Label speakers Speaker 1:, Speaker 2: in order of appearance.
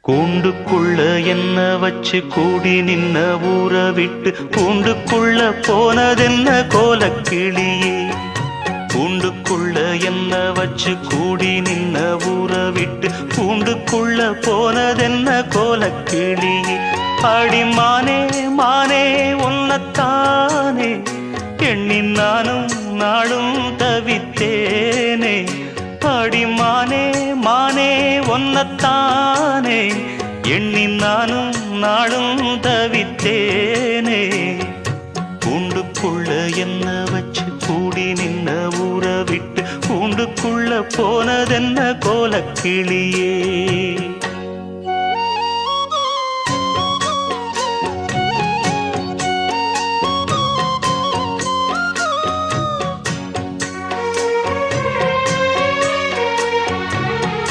Speaker 1: கூண்டுக்குள்ள என்ன வச்சு கூடி நின்ன ஊற விட்டு கூண்டுக்குள்ள போனதென்ன கோலக்கிளியே. கூண்டுக்குள்ள என்ன வச்சு கூடி நின்ன ஊற விட்டு கூண்டுக்குள்ள போனதென்ன கோலக்கிளியே. அடி மானே மானே உன்னத்தானே எண்ணி நானும் நாளும் தவித்தேனே. அடி மானே மானே ஒன்னத்தானே எண்ணி நானும் நாளும் தவித்தேனே. கூண்டுக்குள்ள என்ன வச்சு கூடி நின்ன ஊற விட்டு கூண்டுக்குள்ள போனதென்ன கோலக்கிளியே.